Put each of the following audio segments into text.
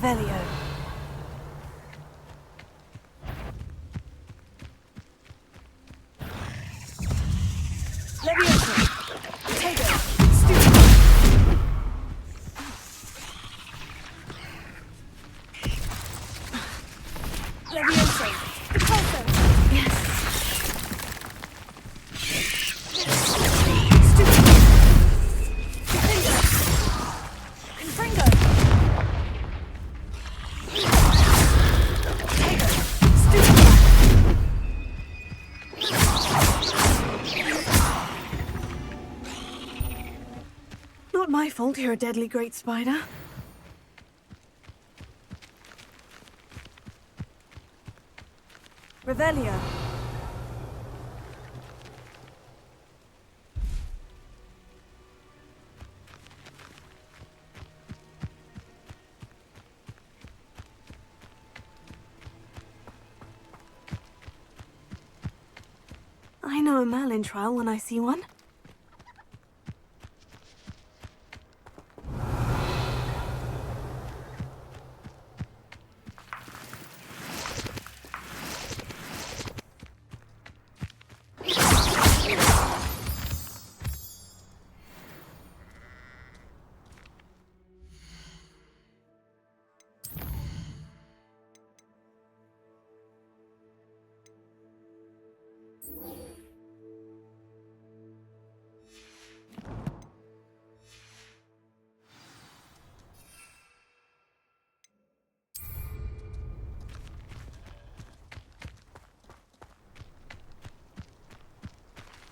Revelio. Levioso. Potato. Stupid. Levioso. Repulso. Yes. Stupid. Confringo. Confringo. Potato. Stupid. Not my fault you're a deadly great spider. Revelio. I know a Merlin trial when I see one.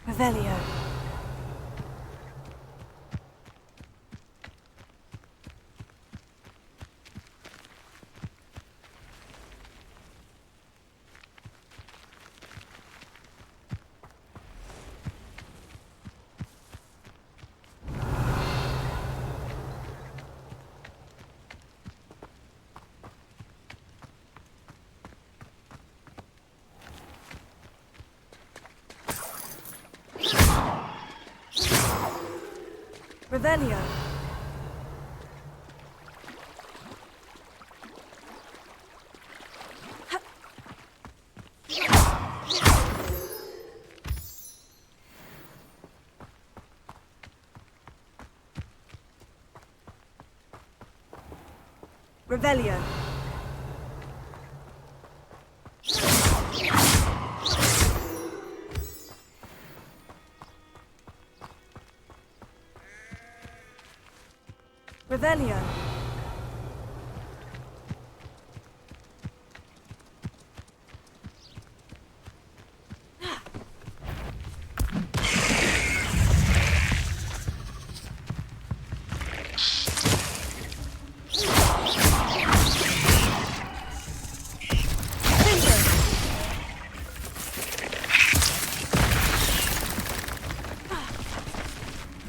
Revelio. Revelio. Revelio. Revelio.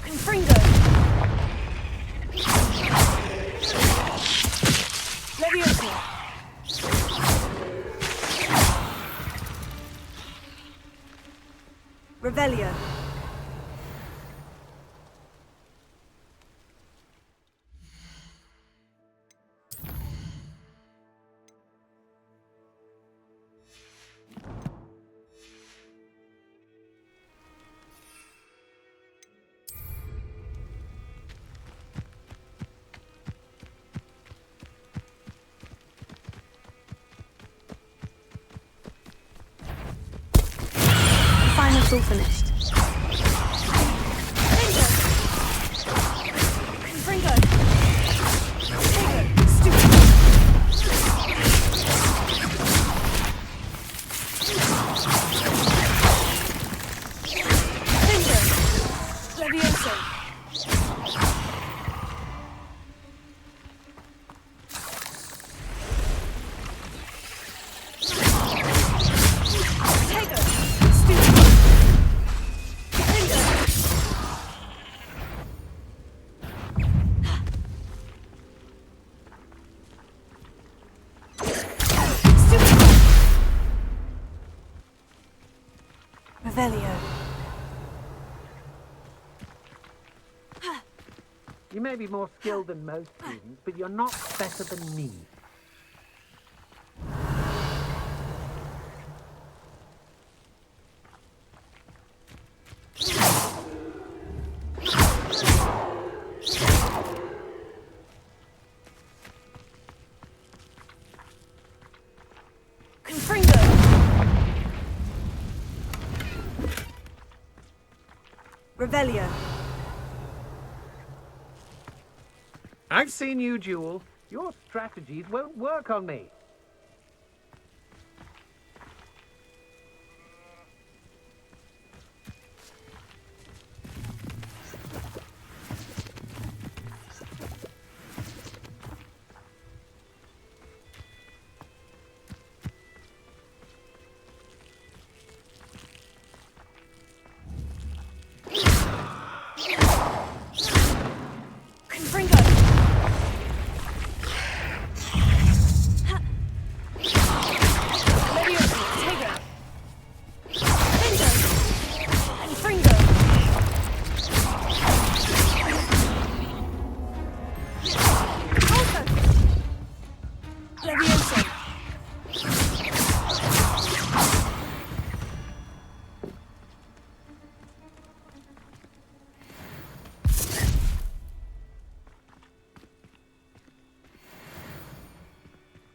Confringo. Levioso. Revelio. Final's all finished. Confringo. Potato. Stupid. Levioso. Potato. Stupid. Revelio. You may be more skilled than most students, but you're not better than me. Revelio. I've seen you duel. Your strategies won't work on me.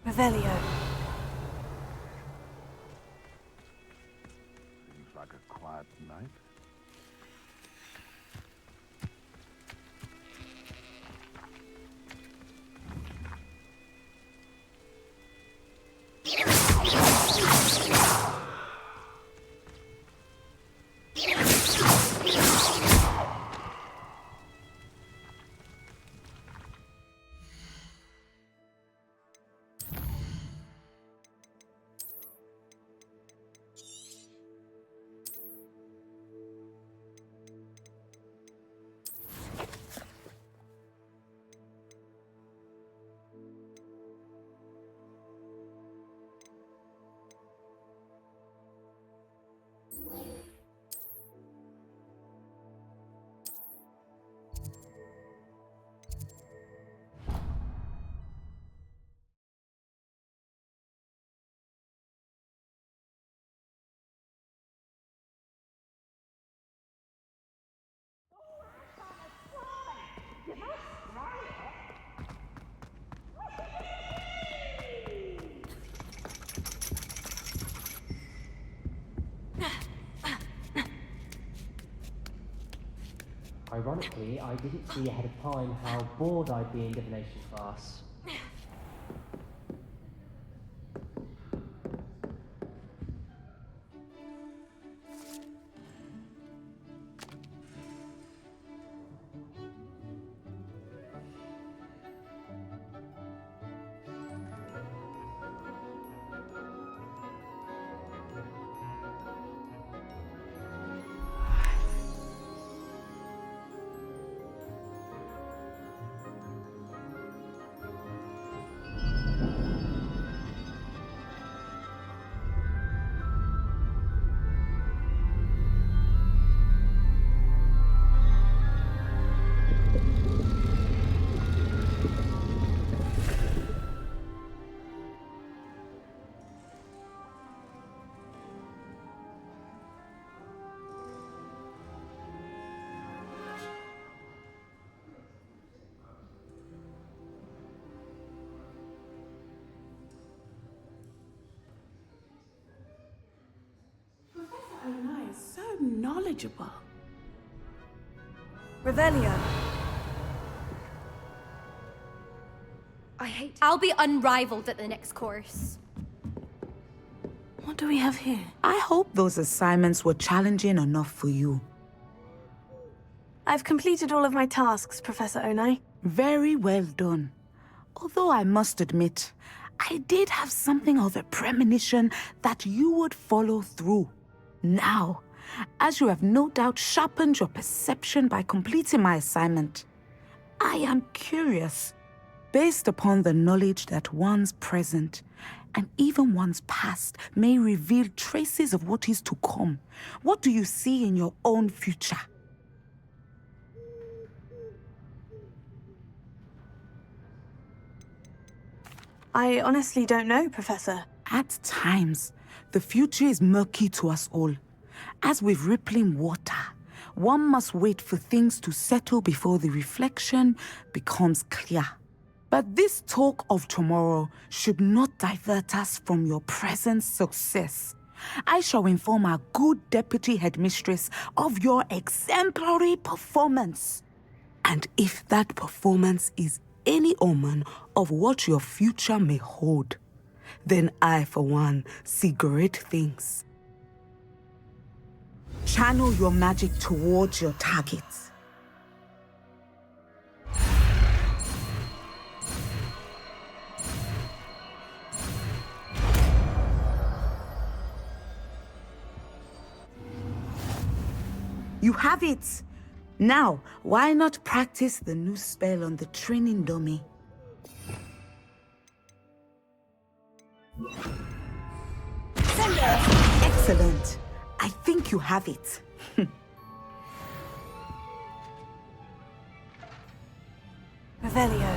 Revelio. Seems like a quiet night. Ironically, I didn't see ahead of time how bored I'd be in divination class. Ona is so knowledgeable. Revelio. I'll be unrivaled at the next course. What do we have here? I hope those assignments were challenging enough for you. I've completed all of my tasks, Professor Onai. Very well done. Although I must admit, I did have something of a premonition that you would follow through. Now, as you have no doubt sharpened your perception by completing my assignment, I am curious, based upon the knowledge that one's present and even one's past may reveal traces of what is to come. What do you see in your own future? I honestly don't know, Professor. At times, the future is murky to us all. As with rippling water, one must wait for things to settle before the reflection becomes clear. But this talk of tomorrow should not divert us from your present success. I shall inform our good deputy headmistress of your exemplary performance. And if that performance is any omen of what your future may hold, then I, for one, see great things. Channel your magic towards your target. You have it! Now, why not practice the new spell on the training dummy? Excellent. I think you have it. Revelio.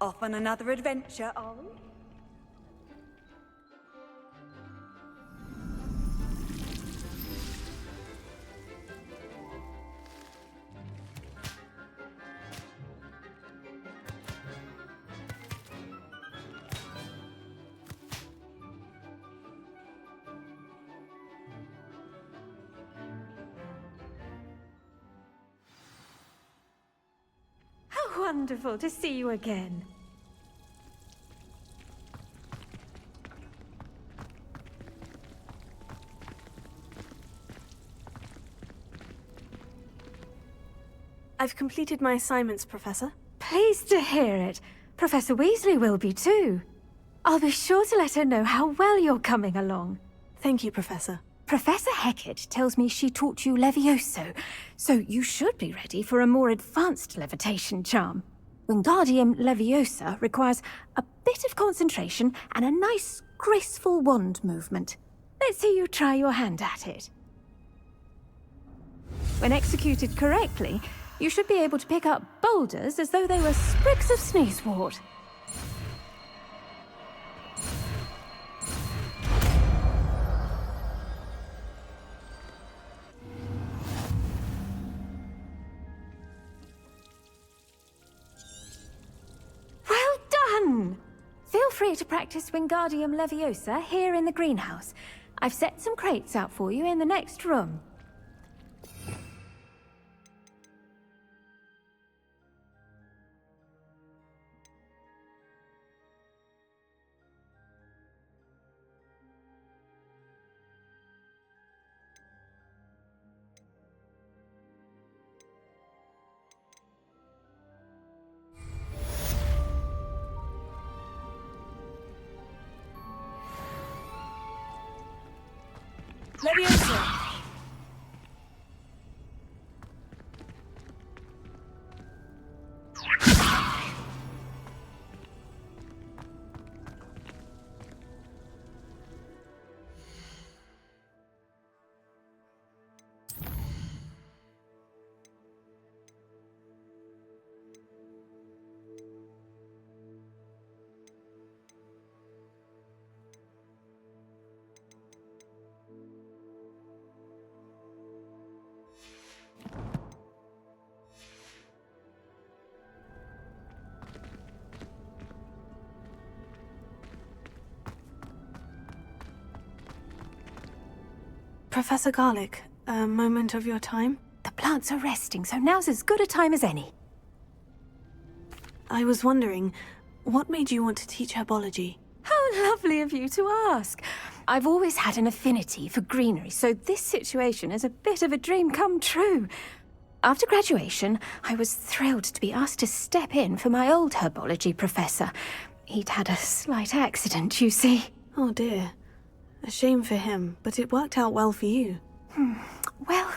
Off on another adventure, are we? How wonderful to see you again. I've completed my assignments, Professor. Pleased to hear it. Professor Weasley will be too. I'll be sure to let her know how well you're coming along. Thank you, Professor. Professor Hecat tells me she taught you Levioso, so you should be ready for a more advanced levitation charm. Wingardium Leviosa requires a bit of concentration and a nice, graceful wand movement. Let's see you try your hand at it. When executed correctly, you should be able to pick up boulders as though they were sprigs of sneezewort. Well done! Feel free to practice Wingardium Leviosa here in the greenhouse. I've set some crates out for you in the next room. Leviosa! Professor Garlick, a moment of your time? The plants are resting, so now's as good a time as any. I was wondering, what made you want to teach herbology? How lovely of you to ask. I've always had an affinity for greenery, so this situation is a bit of a dream come true. After graduation, I was thrilled to be asked to step in for my old herbology professor. He'd had a slight accident, you see. Oh dear. A shame for him, but it worked out well for you. Well,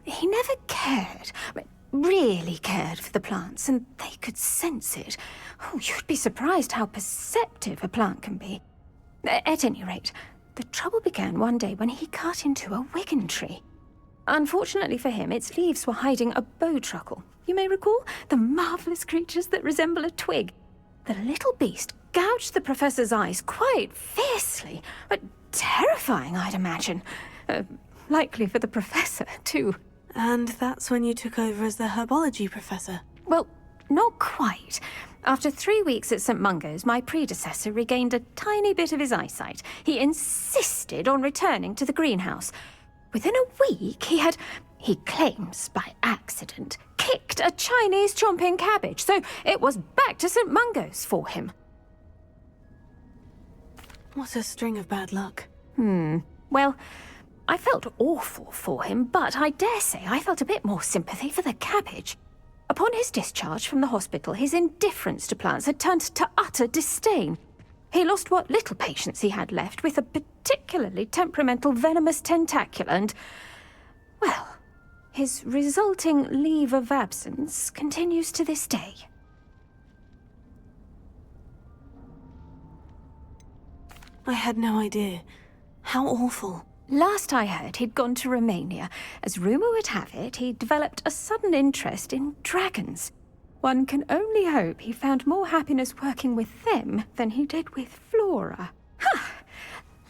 he never cared, really cared for the plants, and they could sense it. Oh, you'd be surprised how perceptive a plant can be. At any rate, the trouble began one day when he cut into a wigan tree. Unfortunately for him, its leaves were hiding a bowtruckle. You may recall the marvellous creatures that resemble a twig. The little beast gouged the professor's eyes quite fiercely. Terrifying, I'd imagine. Likely for the professor, too. And that's when you took over as the herbology professor. Well, not quite. After 3 weeks at St. Mungo's, my predecessor regained a tiny bit of his eyesight. He insisted on returning to the greenhouse. Within a week, he claims by accident, kicked a Chinese chomping cabbage, so it was back to St. Mungo's for him. What a string of bad luck. Well, I felt awful for him, but I dare say I felt a bit more sympathy for the cabbage. Upon his discharge from the hospital, his indifference to plants had turned to utter disdain. He lost what little patience he had left with a particularly temperamental venomous tentacula and, well, his resulting leave of absence continues to this day. I had no idea. How awful. Last I heard, he'd gone to Romania. As rumour would have it, he developed a sudden interest in dragons. One can only hope he found more happiness working with them than he did with Flora.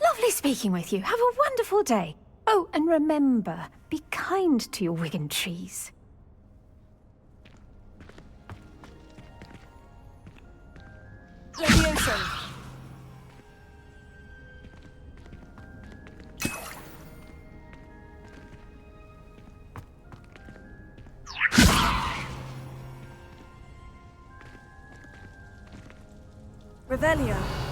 Lovely speaking with you. Have a wonderful day. Oh, and remember, be kind to your wigan trees. Levioso! Revelio.